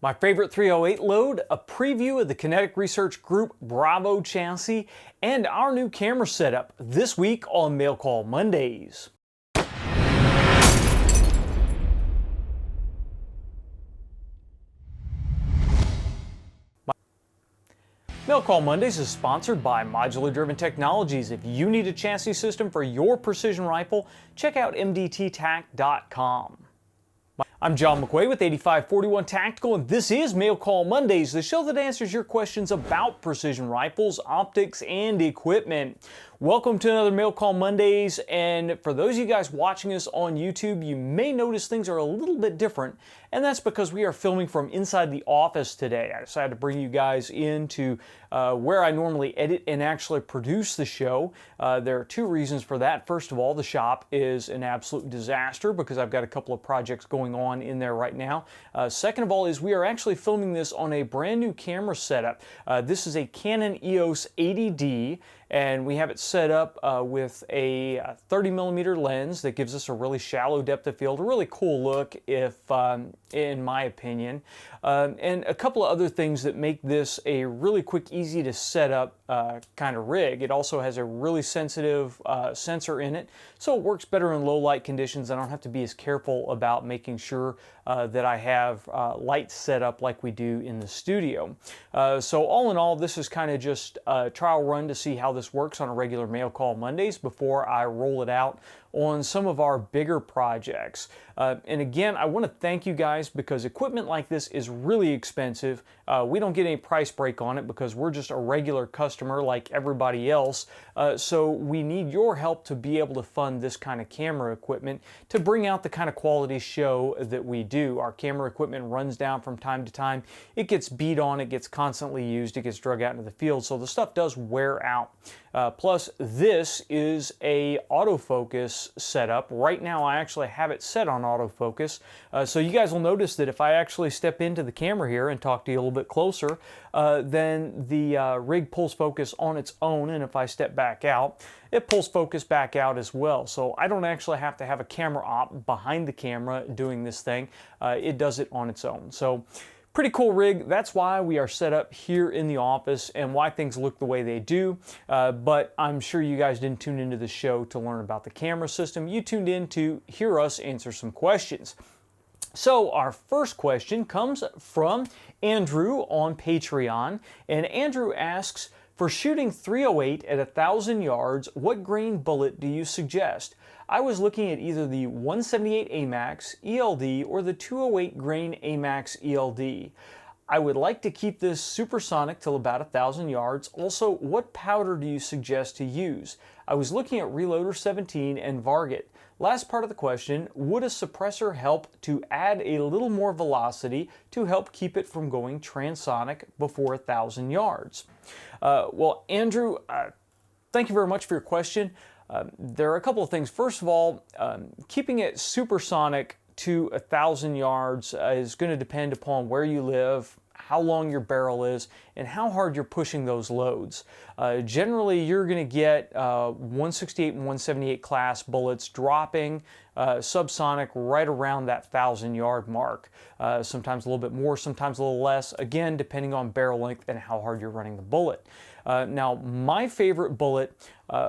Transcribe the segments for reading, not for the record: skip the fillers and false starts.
My favorite 308 load, a preview of the Kinetic Research Group Bravo Chassis, and our new camera setup this week on Mail Call Mondays. Mail Call Mondays is sponsored by Modular Driven Technologies. If you need a chassis system for your precision rifle, check out mdttac.com. I'm John McQuay with 8541 Tactical, and this is Mail Call Mondays, the show that answers your questions about precision rifles, optics, and equipment. Welcome to another Mail Call Mondays, and for those of you guys watching us on YouTube, you may notice things are a little bit different, and that's because we are filming from inside the office today. I decided to bring you guys into where I normally edit and actually produce the show. There are two reasons for that. First of all, the shop is an absolute disaster because I've got a couple of projects going on in there right now. Second of all is we are actually filming this on a brand new camera setup. This is a Canon EOS 80D, and we have it set up with a 30mm lens that gives us a really shallow depth of field, a really cool look in my opinion, and a couple of other things that make this a really quick, easy to set up kind of rig. It also has a really sensitive sensor in it, so it works better in low light conditions. I don't have to be as careful about making sure that I have lights set up like we do in the studio. So all in all, this is kind of just a trial run to see how this works on a regular Mail Call Mondays before I roll it out on some of our bigger projects. And again, I want to thank you guys because equipment like this is really expensive. We don't get any price break on it because we're just a regular customer like everybody else. So we need your help to be able to fund this kind of camera equipment to bring out the kind of quality show that we do. Our camera equipment runs down from time to time. It gets beat on, it gets constantly used, it gets drug out into the field, so the stuff does wear out. Plus, this is a autofocus setup. Right now, I actually have it set on autofocus. So you guys will notice that if I actually step into the camera here and talk to you a little bit closer, then the rig pulls focus on its own, and if I step back out, it pulls focus back out as well. So I don't actually have to have a camera op behind the camera doing this thing. It does it on its own. So pretty cool rig. That's why we are set up here in the office and why things look the way they do. But I'm sure you guys didn't tune into the show to learn about the camera system. You tuned in to hear us answer some questions. So our first question comes from Andrew on Patreon, and Andrew asks, for shooting 308 at 1,000 yards, what grain bullet do you suggest? I was looking at either the 178 AMAX ELD or the 208 grain AMAX ELD. I would like to keep this supersonic till about 1,000 yards. Also, what powder do you suggest to use? I was looking at Reloader 17 and Varget. Last part of the question, would a suppressor help to add a little more velocity to help keep it from going transonic before 1,000 yards? Well, Andrew, thank you very much for your question. There are a couple of things. First of all, keeping it supersonic to 1,000 yards is going to depend upon where you live, how long your barrel is, and how hard you're pushing those loads. Generally, you're going to get 168 and 178 class bullets dropping subsonic right around that 1,000-yard mark. Sometimes a little bit more, sometimes a little less, again, depending on barrel length and how hard you're running the bullet. Now, my favorite bullet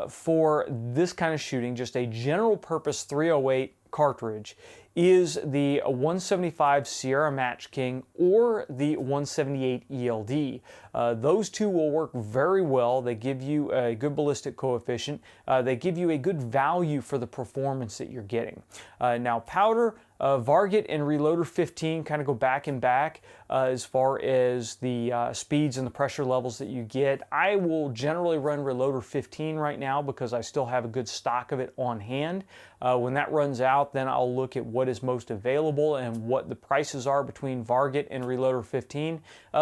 for this kind of shooting, just a general purpose 308 cartridge, is the 175 Sierra Match King or the 178 ELD. Those two will work very well. They give you a good ballistic coefficient. They give you a good value for the performance that you're getting. Now, powder, Varget and Reloader 15 kind of go back and back as far as the speeds and the pressure levels that you get. I will generally run Reloader 15 right now because I still have a good stock of it on hand. When that runs out, then I'll look at what is most available and what the prices are between Varget and Reloader 15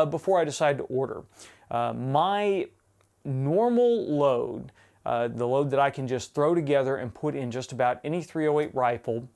before I decide to order. My normal load, the load that I can just throw together and put in just about any 308 rifle,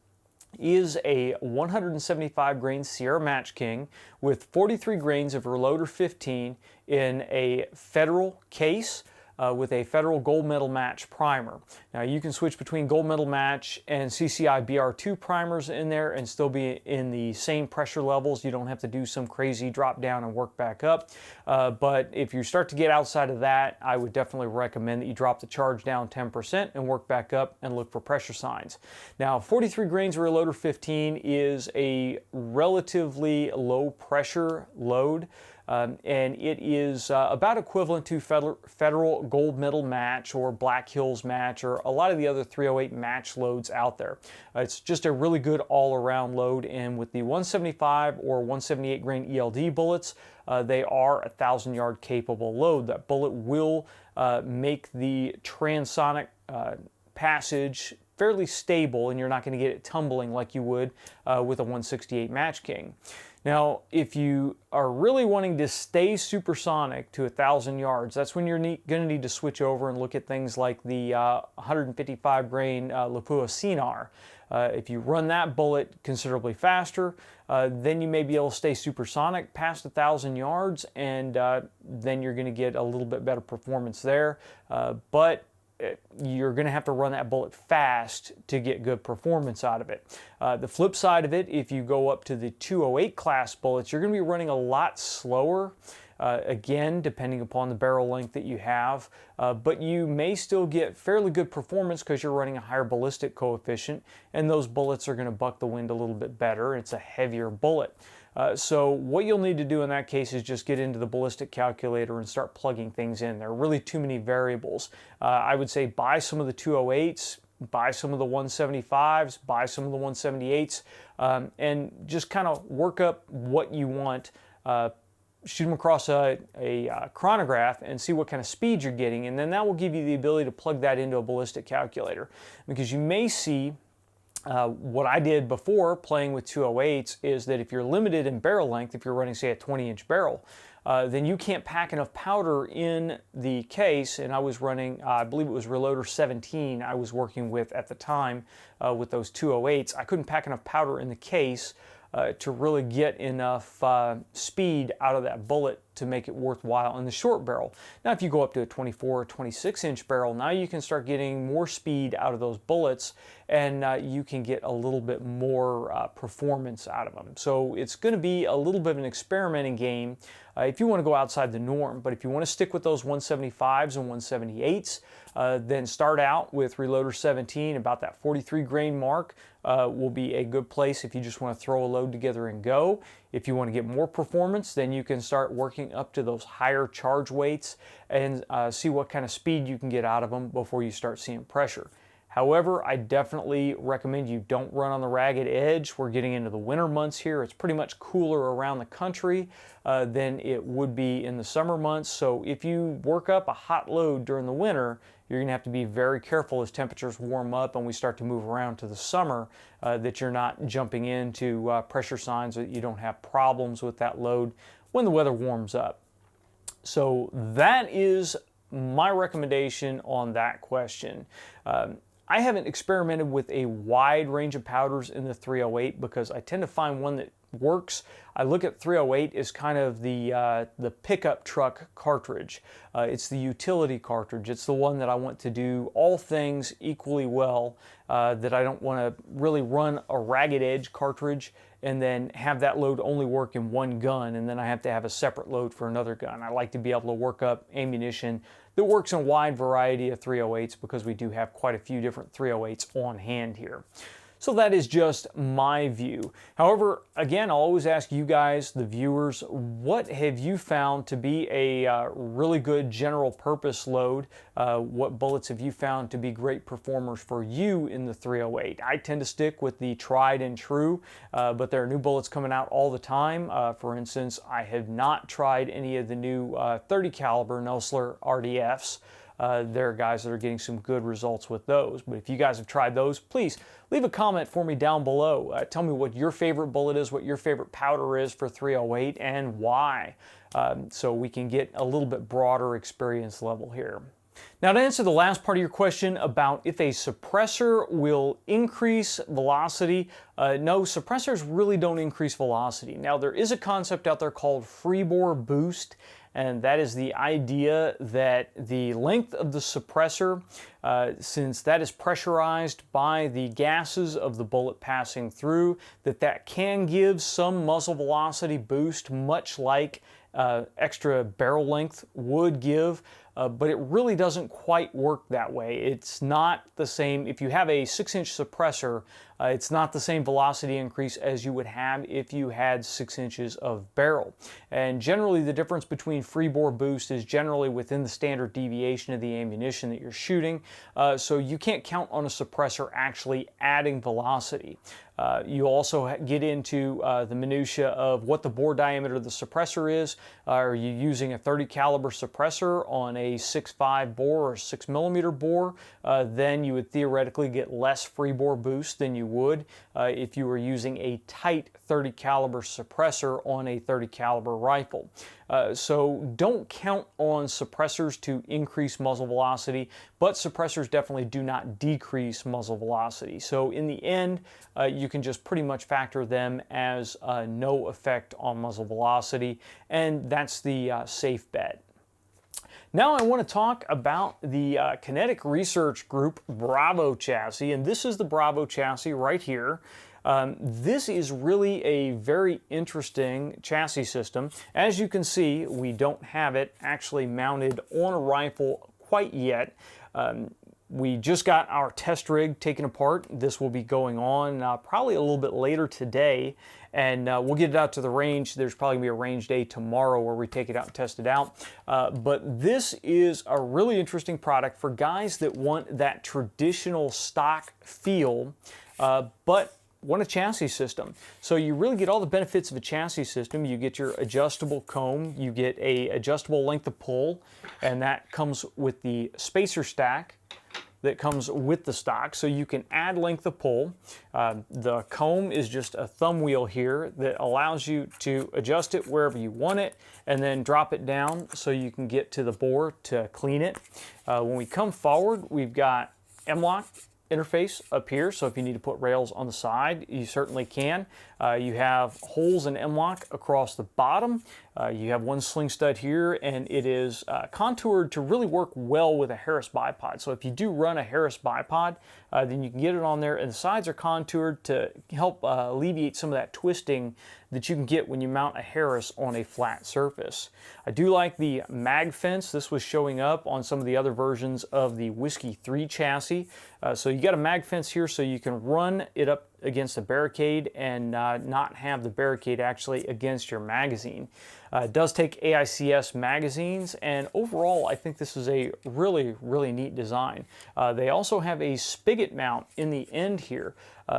is a 175 grain Sierra Match King with 43 grains of Reloader 15 in a Federal case. with a Federal Gold Medal Match primer. Now you can switch between Gold Medal Match and CCI BR2 primers in there and still be in the same pressure levels. You don't have to do some crazy drop down and work back up. But if you start to get outside of that, I would definitely recommend that you drop the charge down 10% and work back up and look for pressure signs. Now 43 grains Reloader 15 is a relatively low pressure load. And it is about equivalent to Federal Gold Medal Match or Black Hills Match or a lot of the other 308 match loads out there. It's just a really good all-around load, and with the 175 or 178 grain ELD bullets, they are a 1,000-yard capable load. That bullet will make the transonic passage fairly stable, and you're not going to get it tumbling like you would with a 168 Match King. Now, if you are really wanting to stay supersonic to 1,000 yards, that's when you're going to need to switch over and look at things like the 155 grain Lapua Sinar. If you run that bullet considerably faster, then you may be able to stay supersonic past 1,000 yards, and then you're going to get a little bit better performance there. But you're going to have to run that bullet fast to get good performance out of it. The flip side of it, if you go up to the 208 class bullets, you're going to be running a lot slower, again, depending upon the barrel length that you have, but you may still get fairly good performance because you're running a higher ballistic coefficient, and those bullets are going to buck the wind a little bit better. It's a heavier bullet. So what you'll need to do in that case is just get into the ballistic calculator and start plugging things in. There are really too many variables. I would say buy some of the 208s, buy some of the 175s, buy some of the 178s, and just kind of work up what you want. Shoot them across a chronograph and see what kind of speed you're getting, and then that will give you the ability to plug that into a ballistic calculator. Because you may see what I did before playing with 208s is that if you're limited in barrel length, if you're running, say, a 20-inch barrel, then you can't pack enough powder in the case. And I was running, I believe it was Reloader 17 I was working with at the time with those 208s. I couldn't pack enough powder in the case to really get enough speed out of that bullet to make it worthwhile in the short barrel. Now if you go up to a 24 or 26-inch barrel, now you can start getting more speed out of those bullets, and you can get a little bit more performance out of them. So it's going to be a little bit of an experimenting game if you want to go outside the norm. But if you want to stick with those 175s and 178s, then start out with Reloader 17. About that 43 grain mark will be a good place if you just want to throw a load together and go. If you want to get more performance, then you can start working up to those higher charge weights and see what kind of speed you can get out of them before you start seeing pressure. However, I definitely recommend you don't run on the ragged edge. We're getting into the winter months here. It's pretty much cooler around the country than it would be in the summer months. So if you work up a hot load during the winter, you're going to have to be very careful as temperatures warm up and we start to move around to the summer that you're not jumping into pressure signs, that you don't have problems with that load when the weather warms up. So that is my recommendation on that question. I haven't experimented with a wide range of powders in the 308 because I tend to find one that works. I look at 308 as kind of the pickup truck cartridge. It's the utility cartridge. It's the one that I want to do all things equally well, that I don't want to really run a ragged edge cartridge and then have that load only work in one gun, and then I have to have a separate load for another gun. I like to be able to work up ammunition that works in a wide variety of 308s because we do have quite a few different 308s on hand here. So that is just my view. However, again, I'll always ask you guys, the viewers, what have you found to be a really good general purpose load? What bullets have you found to be great performers for you in the 308? I tend to stick with the tried and true, but there are new bullets coming out all the time. For instance, I have not tried any of the new 30 caliber Nelsler RDFs. There are guys that are getting some good results with those. But if you guys have tried those, please leave a comment for me down below. Tell me what your favorite bullet is, what your favorite powder is for 308, and why, so we can get a little bit broader experience level here. Now, to answer the last part of your question about if a suppressor will increase velocity, no, suppressors really don't increase velocity. Now, there is a concept out there called freebore boost, and that is the idea that the length of the suppressor, since that is pressurized by the gases of the bullet passing through, that can give some muzzle velocity boost, much like extra barrel length would give, but it really doesn't quite work that way. It's not the same. If you have a 6-inch suppressor, it's not the same velocity increase as you would have if you had 6 inches of barrel. And generally the difference between free bore boost is generally within the standard deviation of the ammunition that you're shooting, so you can't count on a suppressor actually adding velocity. You also get into the minutia of what the bore diameter of the suppressor is. Are you using a 30 caliber suppressor on a 6.5 bore or 6mm bore? Then you would theoretically get less free bore boost than you would if you were using a tight 30 caliber suppressor on a 30 caliber rifle. So don't count on suppressors to increase muzzle velocity, but suppressors definitely do not decrease muzzle velocity. So in the end, you can just pretty much factor them as no effect on muzzle velocity, and that's the safe bet. Now I want to talk about the kinetic research group Bravo Chassis, and this is the Bravo Chassis right here. This is really a very interesting chassis system. As you can see, we don't have it actually mounted on a rifle quite yet. We just got our test rig taken apart. This will be going on probably a little bit later today, and we'll get it out to the range. There's probably going to be a range day tomorrow where we take it out and test it out. But this is a really interesting product for guys that want that traditional stock feel, but want a chassis system. So you really get all the benefits of a chassis system. You get your adjustable comb, you get a adjustable length of pull, and that comes with the spacer stack that comes with the stock, so you can add length of pull. The comb is just a thumb wheel here that allows you to adjust it wherever you want it and then drop it down so you can get to the bore to clean it. When we come forward, we've got M-LOK interface up here, so if you need to put rails on the side, you certainly can. You have holes in M-LOK across the bottom. You have one sling stud here, and it is contoured to really work well with a Harris bipod. So if you do run a Harris bipod, then you can get it on there, and the sides are contoured to help alleviate some of that twisting that you can get when you mount a Harris on a flat surface. I do like the mag fence. This was showing up on some of the other versions of the Whiskey 3 chassis. So you got a mag fence here so you can run it up against a barricade and not have the barricade actually against your magazine. It does take AICS magazines, and overall I think this is a really, really neat design. They also have a spigot mount in the end here.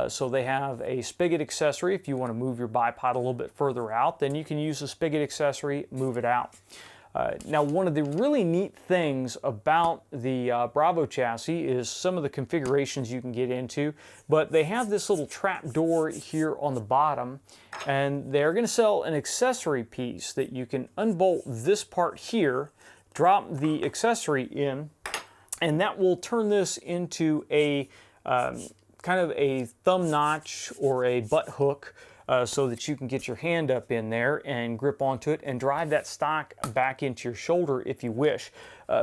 So they have a spigot accessory. If you want to move your bipod a little bit further out, then you can use the spigot accessory, move it out. Now, one of the really neat things about the Bravo chassis is some of the configurations you can get into, but they have this little trap door here on the bottom, and they're going to sell an accessory piece that you can unbolt this part here, drop the accessory in, and that will turn this into a kind of a thumb notch or a butt hook, so that you can get your hand up in there and grip onto it and drive that stock back into your shoulder if you wish.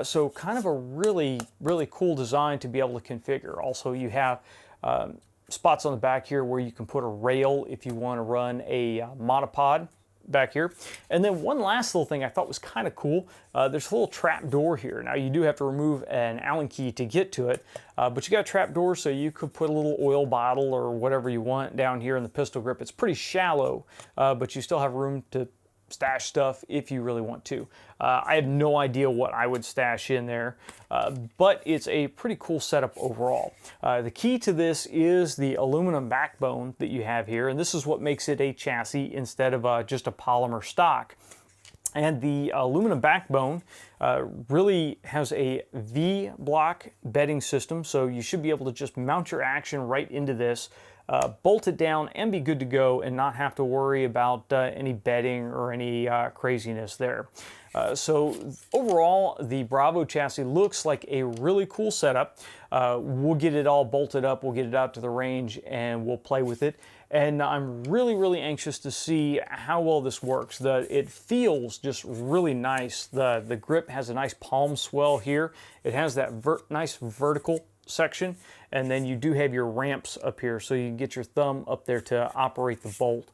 So kind of a really, really cool design to be able to configure. Also, you have spots on the back here where you can put a rail if you want to run a monopod back here. And then one last little thing I thought was kind of cool. There's a little trap door here. Now you do have to remove an Allen key to get to it, but you got a trap door so you could put a little oil bottle or whatever you want down here in the pistol grip. It's pretty shallow, but you still have room to stash stuff if you really want to. I have no idea what I would stash in there, but it's a pretty cool setup overall. The key to this is the aluminum backbone that you have here, and this is what makes it a chassis instead of just a polymer stock. And the aluminum backbone really has a V-block bedding system, so you should be able to just mount your action right into this, bolt it down and be good to go and not have to worry about any bedding or any craziness there. So overall, the Bravo chassis looks like a really cool setup. We'll get it all bolted up, we'll get it out to the range, and we'll play with it. and I'm really anxious to see how well this works. It feels just really nice. The grip has a nice palm swell here. It has that nice vertical section, and then you do have your ramps up here so you can get your thumb up there to operate the bolt.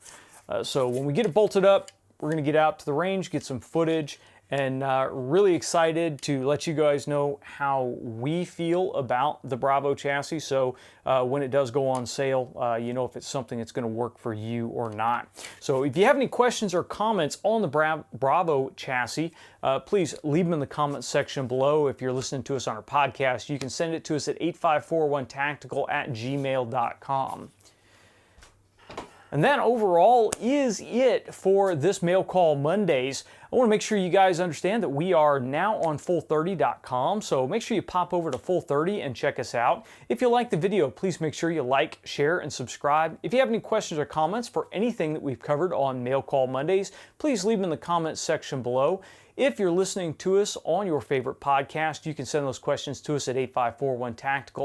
So when we get it bolted up, we're going to get out to the range, get some footage, and really excited to let you guys know how we feel about the Bravo chassis. So when it does go on sale, you know if it's something that's going to work for you or not. So if you have any questions or comments on the Bravo chassis, please leave them in the comments section below. If you're listening to us on our podcast, you can send it to us at 8541tactical@gmail.com. And that overall is it for this Mail Call Mondays. I want to make sure you guys understand that we are now on full30.com, so make sure you pop over to Full30 and check us out. If you like the video, please make sure you like, share, and subscribe. If you have any questions or comments for anything that we've covered on Mail Call Mondays, please leave them in the comments section below. If you're listening to us on your favorite podcast, you can send those questions to us at 8541tactical